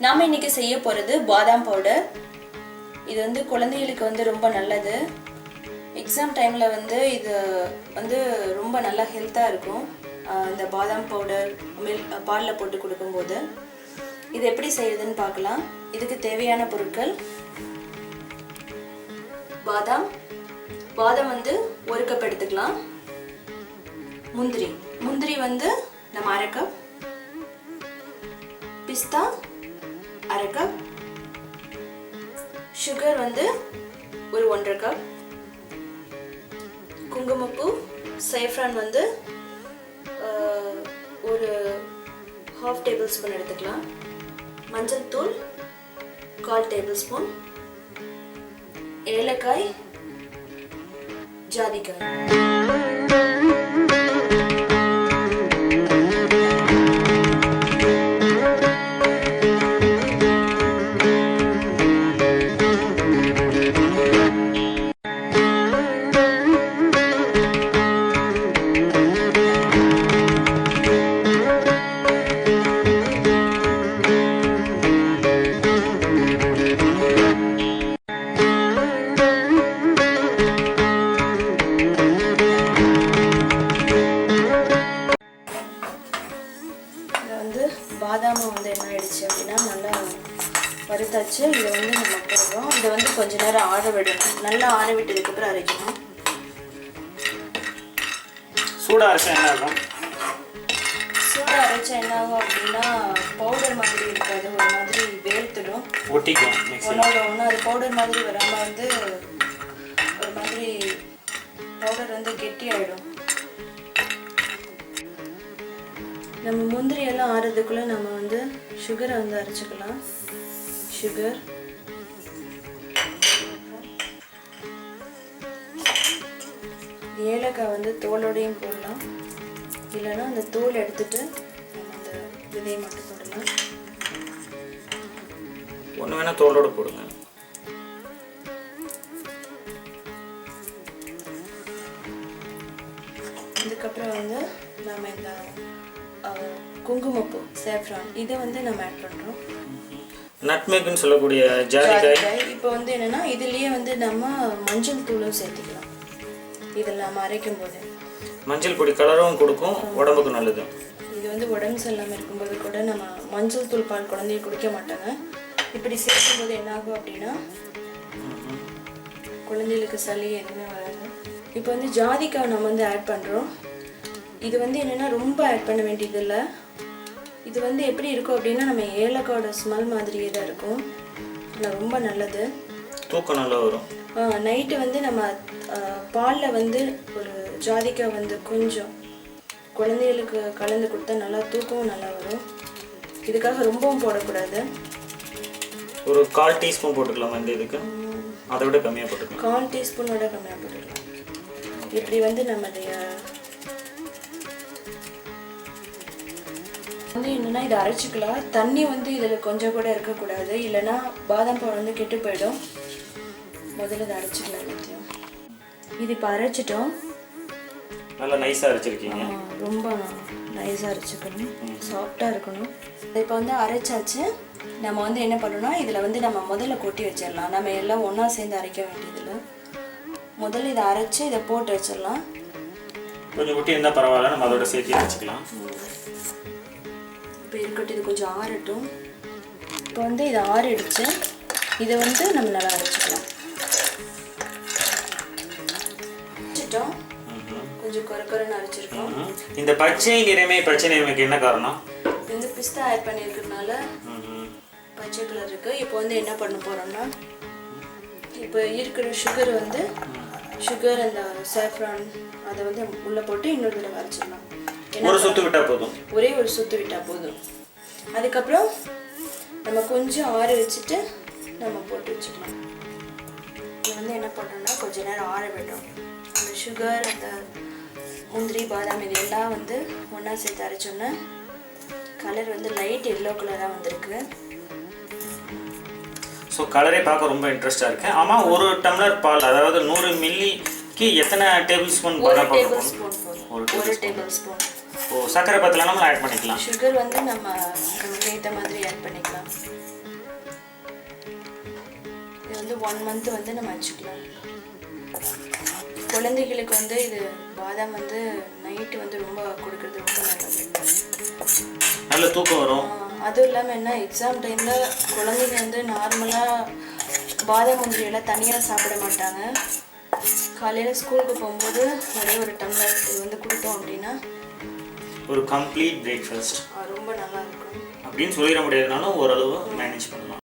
நாம் இன்றைக்கி செய்ய போகிறது பாதாம் பவுடர். இது வந்து குழந்தைகளுக்கு வந்து ரொம்ப நல்லது. எக்ஸாம் டைமில் வந்து இது வந்து ரொம்ப நல்லா ஹெல்த்தாக இருக்கும். இந்த பாதாம் பவுடர் பாலில் போட்டு கொடுக்கும்போது இது எப்படி செய்யுதுன்னு பார்க்கலாம். இதுக்கு தேவையான பொருட்கள்: பாதாம் வந்து 1 கப் எடுத்துக்கலாம். முந்திரி வந்து நம்ம 1/2 கப். பிஸ்தா 1/2 கப். சுகர் வந்து ஒரு 1/2 கப். குங்குமப்பூ சேஃப்ரான் வந்து ஒரு 1/2 டேபிள் ஸ்பூன் எடுத்துக்கலாம். மஞ்சள் தூள் 1/4 டேபிள் ஸ்பூன். ஏலக்காய், ஜாதிக்காய். பாதாம் வந்து என்ன ஆயிடுச்சு அப்படின்னா நல்லா வறுத்தாச்சு. இதை வந்து நம்ம போடுறோம். இதை வந்து கொஞ்ச நேரம் ஆற விடணும். நல்லா ஆற விட்டதுக்கப்புறம் அரைக்கணும். சூடாக அரைச்சா என்ன ஆகும்? சூடாக அரைச்சா என்ன ஆகும் அப்படின்னா பவுடர் மாதிரி இருக்காது, ஒரு மாதிரி வேர்த்துடும், ஒட்டிக்கும். ஒன்றோட ஒன்று அது பவுடர் மாதிரி வராமல் வந்து ஒரு மாதிரி பவுடர் வந்து கெட்டி ஆகிடும். நம்ம முந்திரியெல்லாம் ஆறுறதுக்குள்ளே நம்ம வந்து சுகரை வந்து அரைச்சிக்கலாம். சுகர், ஏலக்காய் வந்து தோலோடையும் போடலாம், இல்லைன்னா அந்த தோல் எடுத்துட்டு நம்ம அந்த விதையை மட்டும் போடலாம். ஒன்று வேணால் தோலோடு போடுங்க. இதுக்கப்புறம் வந்து நம்ம இந்த குங்குமப்பூ சேஃப்ரான் இதை வந்து நம்ம ஆட் பண்ணுறோம். நட்மேக்னு சொல்லக்கூடிய ஜாதிக்காய். இப்போ வந்து என்னென்னா இதுலேயே வந்து நம்ம மஞ்சள் தூளும் சேர்த்துக்கலாம். இதில் நம்ம அரைக்கும் போது மஞ்சள் பொடி கலரும் கொடுக்கும், உடம்புக்கு நல்லது. இது வந்து உடம்பு சரியில்லாமல் இருக்கும்போது கூட நம்ம மஞ்சள் தூள் பால் குழந்தைய குடிக்க மாட்டாங்க. இப்படி சேர்க்கும்போது என்ன ஆகும் அப்படின்னா குழந்தைகளுக்கு சளி எதுவுமே வராது. இப்போ வந்து ஜாதிக்காய் நம்ம வந்து ஆட் பண்ணுறோம். இது வந்து என்னென்னா ரொம்ப ஆட் பண்ண வேண்டியது இல்லை. இது வந்து எப்படி இருக்கும் அப்படின்னா நம்ம ஏலக்காயோட ஸ்மெல் மாதிரியே தான் இருக்கும். ஆனால் ரொம்ப நல்லது, தூக்கம் நல்லா வரும். நைட்டு வந்து நம்ம பாலில் வந்து ஒரு ஜாதிக்காய் வந்து கொஞ்சம் குழந்தைகளுக்கு கலந்து கொடுத்தா நல்லா தூக்கமும் நல்லா வரும். இதுக்காக ரொம்பவும் போடக்கூடாது. ஒரு 1/4 டீஸ்பூன் போட்டுக்கலாமா இந்த இதுக்கு? அதை விட கம்மியாக போட்டுக்கலாம். 1/4 டீஸ்பூனோட கம்மியாக போட்டுக்கலாம். இப்படி வந்து நம்ம வந்து என்னென்னா இதை அரைச்சிக்கலாம். தண்ணி வந்து இதில் கொஞ்சம் கூட இருக்கக்கூடாது, இல்லைன்னா பாதாம் பவுடர் வந்து கெட்டு போயிடும். முதல்ல இதை அரைச்சிக்கலாம் எல்லாத்தையும். இது இப்போ அரைச்சிட்டோம். நல்லா நைஸாக அரைச்சிருக்கீங்க. ரொம்ப நைஸாக அரைச்சிக்கணும், சாஃப்டாக இருக்கணும். இப்போ வந்து அரைச்சாச்சு. நம்ம வந்து என்ன பண்ணணும்னா இதில் வந்து நம்ம முதல்ல கொட்டி வச்சிடலாம். நம்ம எல்லாம் ஒன்றா சேர்ந்து அரைக்க வேண்டியதில்லை. முதல்ல இதை அரைச்சி இதை போட்டு வச்சிடலாம். கொஞ்சம் கொட்டி இருந்தால் பரவாயில்ல, நம்ம அதோட சேர்த்து வச்சுக்கலாம். இப்போ இருக்கட்டும், இது கொஞ்சம் ஆறட்டும். இப்போ வந்து இதை ஆறிடுச்சு. இதை வந்து நம்ம நல்லா அரைச்சிக்கலாம். அரைச்சிட்டோம், கொஞ்சம் குறைன்னு அரைச்சிருக்கோம். இந்த பச்சை நிறமே பிரச்சனை எனக்கு என்ன காரணம்? இது வந்து பிஸ்தா ஆட் பண்ணியிருக்கிறதுனால பச்சை கலர் இருக்குது. இப்போ வந்து என்ன பண்ண போகிறோம்னா இப்போ இருக்கிற சுகர் அந்த சேஃப்ரான் அதை வந்து உள்ளே போட்டு இன்னொரு தடவை அரைச்சிடலாம். ஒரு சுத்து விட்டால் போதும், ஒரே ஒரு சுத்து விட்டால் போதும். அதுக்கப்புறம் நம்ம கொஞ்சம் ஆற வச்சுட்டு நம்ம போட்டு வச்சுக்கலாம். இது வந்து என்ன பண்ணுறோம்னா கொஞ்ச நேரம் ஆற விடுறோம். அந்த சுகர், அந்த முந்திரி, பாதாம் இது எல்லாம் வந்து ஒன்றா சேர்த்து அரைச்சோன்னா கலர் வந்து லைட் எல்லோ கலராக வந்திருக்கு. ஸோ கலரே பார்க்க ரொம்ப இன்ட்ரெஸ்டாக இருக்கு. ஆமாம், ஒரு டம்ளர் பால், அதாவது 100 மில்லிக்கு எத்தனை டேபிள் ஸ்பூன்? 1 டேபிள் ஸ்பூன் போதும். 1 டேபிள் ஸ்பூன். ஓ, சக்கரை பத்தலாம் நம்ம ஆட் பண்ணிக்கலாம். சுகர் வந்து நமக்கு ஏற்ற மாதிரி ஆட் பண்ணிக்கலாம். 1 month வந்து நம்ம வச்சுக்கலாம். குழந்தைகளுக்கு வந்து இது பாதாம் வந்து நைட்டு வந்து ரொம்ப கொடுக்கறது ரொம்ப நல்லது. நல்ல தூக்கம் வரும். அதுவும் இல்லாமல் என்ன எக்ஸாம் டைமில் குழந்தைங்க வந்து நார்மலாக பாதாம் முந்திரி எல்லாம் தனியாக சாப்பிட மாட்டாங்க. காலையில் ஸ்கூலுக்கு போகும்போது ஒரே ஒரு டம்ளர் இது வந்து கொடுத்தோம் அப்படின்னா ஒரு கம்ப்ளீட் பிரேக்ஃபாஸ்ட் ரொம்ப நல்லா இருக்கும் அப்படின்னு சொல்லிட முடியாதுனாலும் ஓரளவு மேனேஜ் பண்ணலாம்.